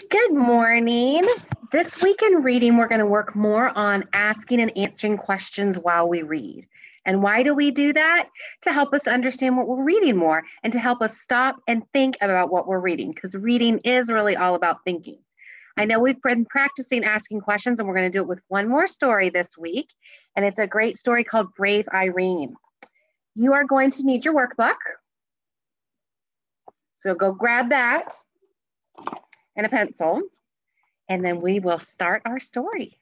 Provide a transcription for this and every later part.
Good morning. This week in reading, we're going to work more on asking and answering questions while we read. And why do we do that? To help us understand what we're reading more and to help us stop and think about what we're reading, because reading is really all about thinking. I know we've been practicing asking questions, and we're going to do it with one more story this week. And it's a great story called Brave Irene. You are going to need your workbook. So go grab that and a pencil, and then we will start our story.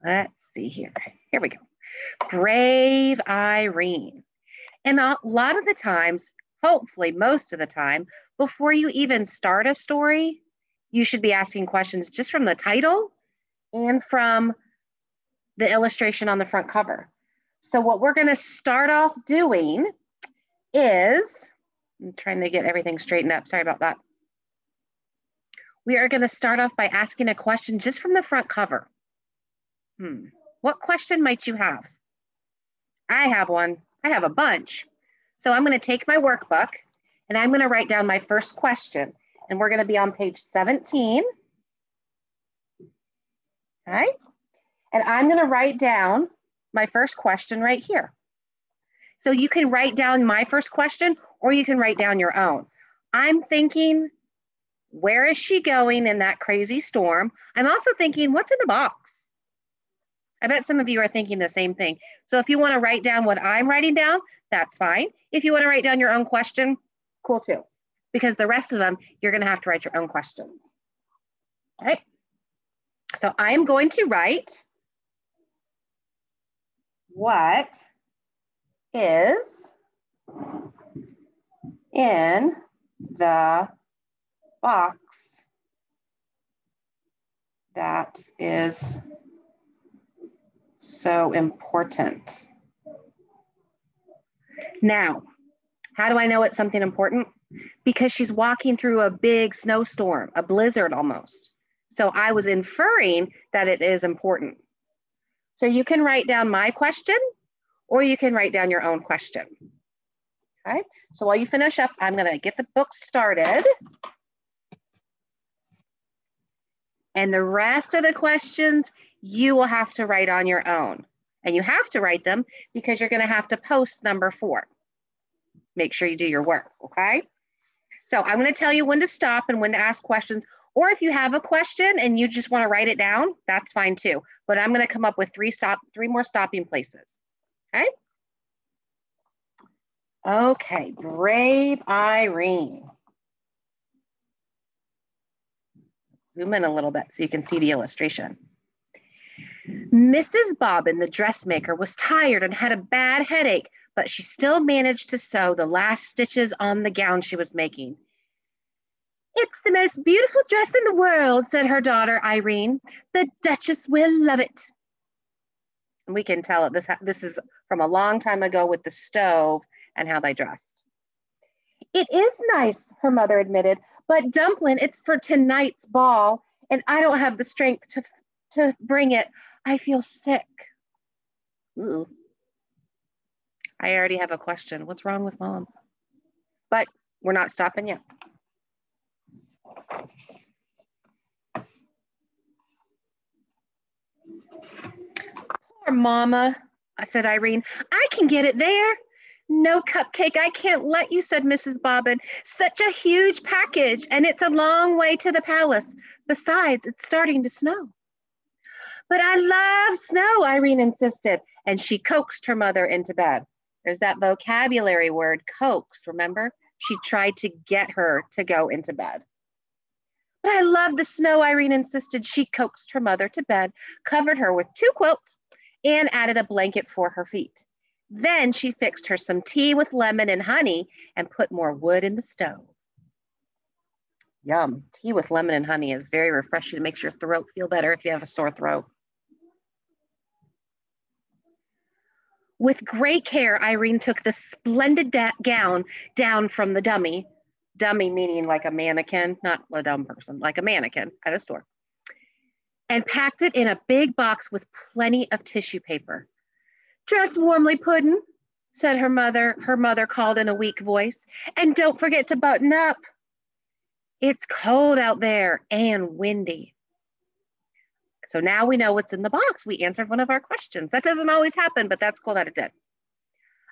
Let's see here. Here we go. Brave Irene. And a lot of the times, hopefully most of the time, before you even start a story, you should be asking questions just from the title and from the illustration on the front cover. So what we're going to start off doing is, I'm trying to get everything straightened up. Sorry about that. We are going to start off by asking a question just from the front cover. What question might you have? I have one. I have a bunch. So I'm going to take my workbook and I'm going to write down my first question. And we're going to be on page 17. All right. And I'm going to write down my first question right here. So you can write down my first question or you can write down your own. I'm thinking, where is she going in that crazy storm? I'm also thinking, what's in the box? I bet some of you are thinking the same thing. So if you want to write down what I'm writing down, that's fine. If you want to write down your own question, cool too. Because the rest of them, you're going to have to write your own questions. All right. So I'm going to write, what is in the box that is so important? Now, how do I know it's something important? Because she's walking through a big snowstorm, a blizzard almost. So I was inferring that it is important. So you can write down my question or you can write down your own question. Okay, so while you finish up, I'm going to get the book started. And the rest of the questions you will have to write on your own. And you have to write them because you're going to have to post number 4. Make sure you do your work, okay? So I'm going to tell you when to stop and when to ask questions. Or if you have a question and you just want to write it down, that's fine too. But I'm going to come up with 3 more stopping places, okay? Okay, Brave Irene. Zoom in a little bit so you can see the illustration. Mrs. Bobbin, the dressmaker, was tired and had a bad headache, but she still managed to sew the last stitches on the gown she was making. "It's the most beautiful dress in the world," said her daughter, Irene. "The Duchess will love it." And we can tell this is from a long time ago with the stove and how they dressed. "It is nice," her mother admitted, "but Dumpling, it's for tonight's ball, and I don't have the strength to bring it. I feel sick." Ooh. I already have a question. What's wrong with Mom? But we're not stopping yet. "Poor Mama," said Irene. "I can get it there." "No, Cupcake, I can't let you," said Mrs. Bobbin. "Such a huge package, and it's a long way to the palace. Besides, it's starting to snow." "But I love snow," Irene insisted, and she coaxed her mother into bed. There's that vocabulary word, coaxed, remember? She tried to get her to go into bed. "But I love the snow," Irene insisted. She coaxed her mother to bed, covered her with 2 quilts, and added a blanket for her feet. Then she fixed her some tea with lemon and honey and put more wood in the stove. Yum. Tea with lemon and honey is very refreshing. It makes your throat feel better if you have a sore throat. With great care, Irene took the splendid gown down from the dummy meaning like a mannequin, not a dumb person, like a mannequin at a store, and packed it in a big box with plenty of tissue paper. "Dress warmly, Puddin'," said her mother. Her mother called in a weak voice. "And don't forget to button up." It's cold out there and windy. So now we know what's in the box. We answered one of our questions. That doesn't always happen, but that's cool that it did.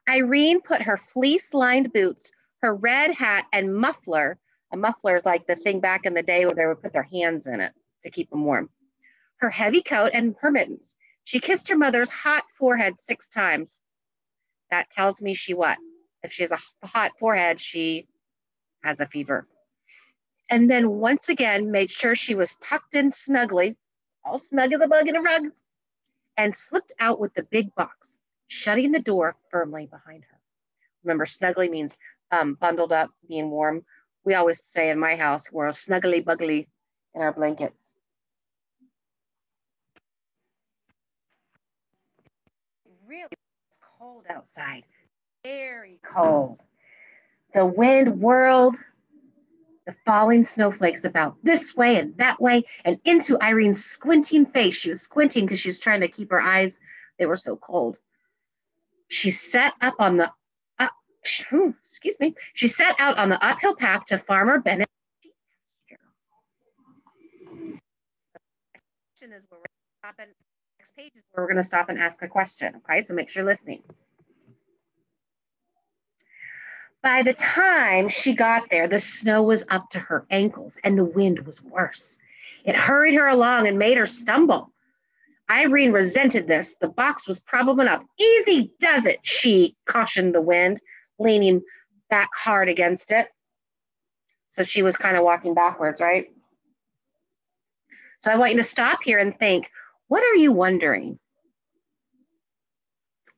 Irene put her fleece-lined boots, her red hat, and muffler. A muffler is like the thing back in the day where they would put their hands in it to keep them warm. Her heavy coat and her mittens. She kissed her mother's hot forehead 6 times. That tells me she what? If she has a hot forehead, she has a fever. And then once again made sure she was tucked in snugly, all snug as a bug in a rug, and slipped out with the big box, shutting the door firmly behind her. Remember, snugly means bundled up, being warm. We always say in my house, we're snuggly buggly in our blankets. Really cold outside, very cold. The wind whirled the falling snowflakes about this way and that way and into Irene's squinting face. She was squinting because she was trying to keep her eyes, they were so cold. She set out on the uphill path to Farmer Bennett's sheep pasture. Next page is where we're going to stop and ask a question. Okay, so make sure you're listening. By the time she got there, the snow was up to her ankles and the wind was worse. It hurried her along and made her stumble. Irene resented this. The box was probably enough. Easy does it, she cautioned the wind, leaning back hard against it. So she was kind of walking backwards, right? So I want you to stop here and think, what are you wondering?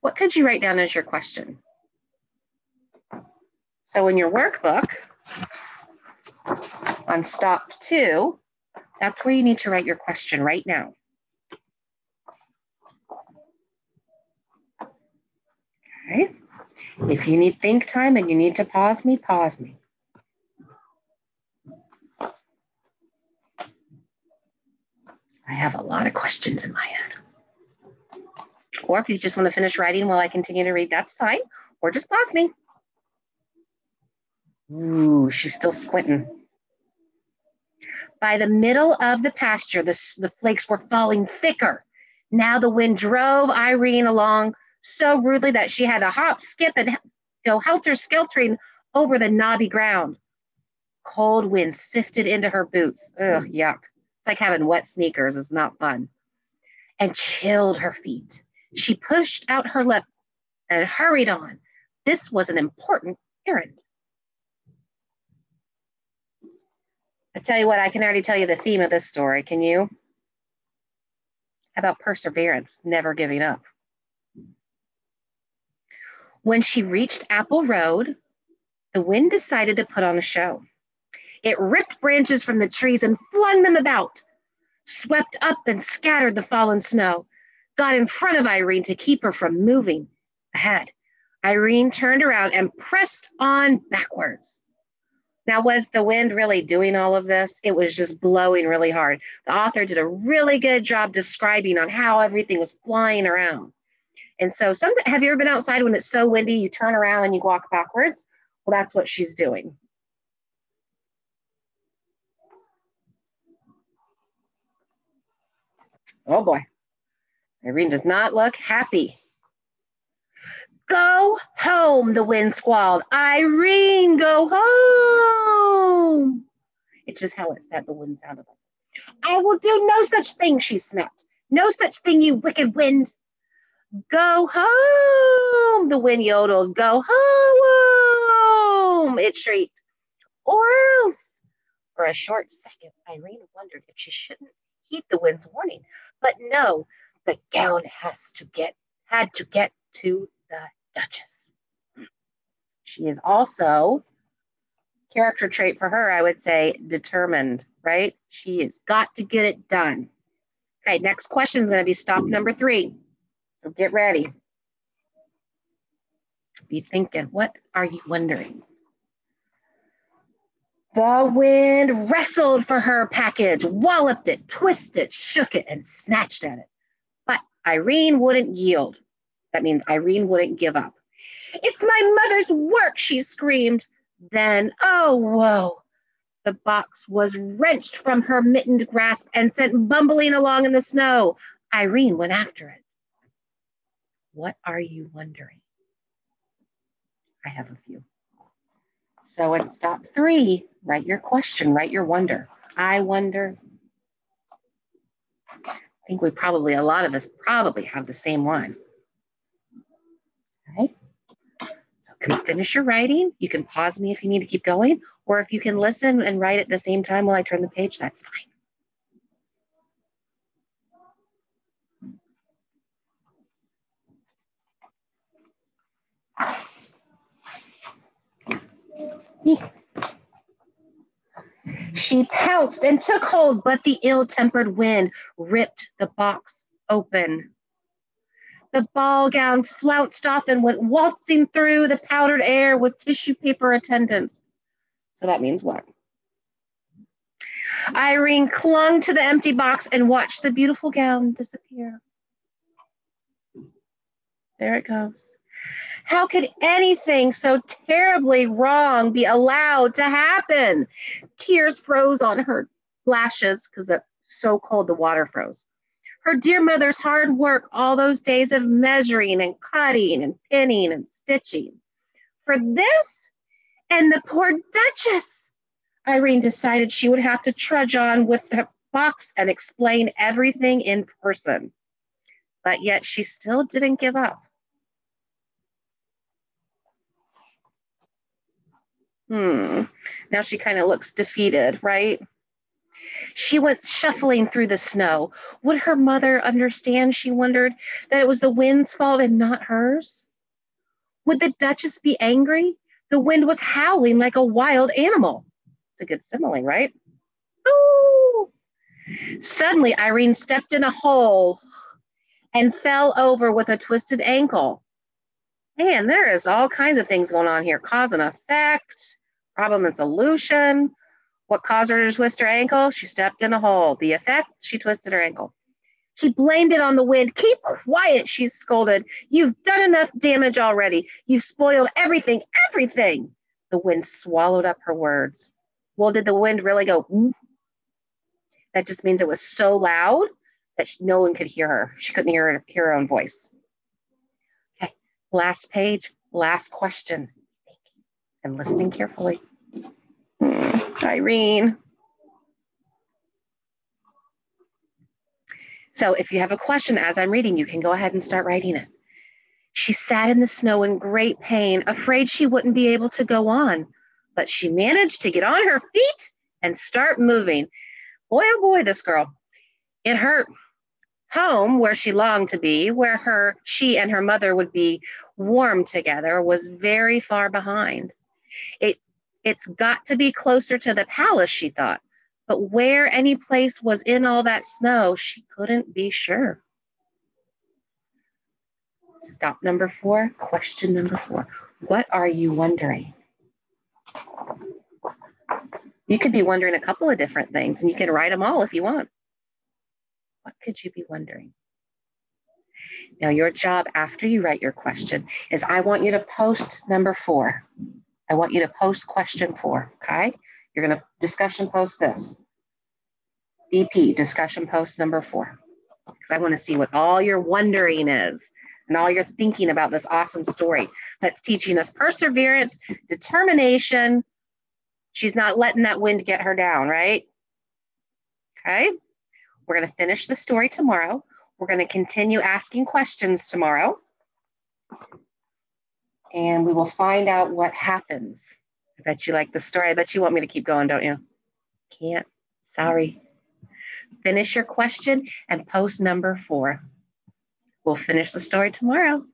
What could you write down as your question? So in your workbook, on stop 2, that's where you need to write your question right now. Okay. If you need think time and you need to pause me, pause me. I have a lot of questions in my head. Or if you just want to finish writing while I continue to read, that's fine. Or just pause me. Ooh, she's still squinting. By the middle of the pasture, the flakes were falling thicker. Now the wind drove Irene along so rudely that she had to hop, skip, and go helter-skeltering over the knobby ground. Cold wind sifted into her boots. Ugh, yuck. It's like having wet sneakers. It's not fun. And chilled her feet. She pushed out her lip and hurried on. This was an important errand. I tell you what, I can already tell you the theme of this story. Can you? How about perseverance, never giving up? When she reached Apple Road, the wind decided to put on a show. It ripped branches from the trees and flung them about, swept up and scattered the fallen snow, got in front of Irene to keep her from moving ahead. Irene turned around and pressed on backwards. Now, was the wind really doing all of this? It was just blowing really hard. The author did a really good job describing on how everything was flying around. And so have you ever been outside when it's so windy, you turn around and you walk backwards? Well, that's what she's doing. Oh boy, Irene does not look happy. Go home, the wind squalled. Irene, go home. It's just how it said the wind sounded like. I will do no such thing, she snapped. No such thing, you wicked wind. Go home, the wind yodeled. Go home, it shrieked. Or else. For a short second, Irene wondered if she shouldn't heed the wind's warning. But no, the gown had to get to the Duchess. She is also, character trait for her, I would say, determined, right? She has got to get it done. Okay, next question is going to be stop number 3. So get ready. Be thinking, what are you wondering? The wind wrestled for her package, walloped it, twisted, shook it, and snatched at it. But Irene wouldn't yield. That means Irene wouldn't give up. It's my mother's work, she screamed. Then, oh, whoa, The box was wrenched from her mittened grasp and sent bumbling along in the snow. Irene went after it. What are you wondering? I have a few. So in stop 3, write your question, write your wonder. I wonder. I think a lot of us probably have the same one. Okay. So can you finish your writing? You can pause me if you need to keep going, or if you can listen and write at the same time while I turn the page, that's fine. She pounced and took hold, but the ill-tempered wind ripped the box open. The ball gown flounced off and went waltzing through the powdered air with tissue paper attendants. So that means what? Irene clung to the empty box and watched the beautiful gown disappear. There it goes. How could anything so terribly wrong be allowed to happen? Tears froze on her lashes because it's so cold the water froze. Her dear mother's hard work, all those days of measuring and cutting and pinning and stitching. For this and the poor Duchess, Irene decided she would have to trudge on with the box and explain everything in person. But yet she still didn't give up. Now she kind of looks defeated, right? She went shuffling through the snow. Would her mother understand, she wondered, that it was the wind's fault and not hers? Would the Duchess be angry? The wind was howling like a wild animal. It's a good simile, right? Ooh! Suddenly, Irene stepped in a hole and fell over with a twisted ankle. Man, there is all kinds of things going on here. Cause and effect, problem and solution. What caused her to twist her ankle? She stepped in a hole. The effect, she twisted her ankle. She blamed it on the wind. Keep quiet, she scolded. You've done enough damage already. You've spoiled everything, everything. The wind swallowed up her words. Well, did the wind really go? That just means it was so loud that no one could hear her. She couldn't hear her own voice. Okay, last page, last question. And listening carefully. Irene. So if you have a question as I'm reading, you can go ahead and start writing it. She sat in the snow in great pain, afraid she wouldn't be able to go on, but she managed to get on her feet and start moving. Boy, oh boy, this girl. It hurt. Home, where she longed to be, where she and her mother would be warm together, was very far behind. It's got to be closer to the palace, she thought. But where any place was in all that snow, she couldn't be sure. Stop number 4, question number 4. What are you wondering? You could be wondering a couple of different things, and you can write them all if you want. What could you be wondering? Now, your job after you write your question is I want you to post number 4. I want you to post question 4, okay? You're going to discussion post this. DP, discussion post number 4. Because I want to see what all your wondering is and all your thinking about this awesome story that's teaching us perseverance, determination. She's not letting that wind get her down, right? Okay? We're going to finish the story tomorrow. We're going to continue asking questions tomorrow. And we will find out what happens. I bet you like the story. I bet you want me to keep going, don't you? Can't. Sorry. Finish your question and post number 4. We'll finish the story tomorrow.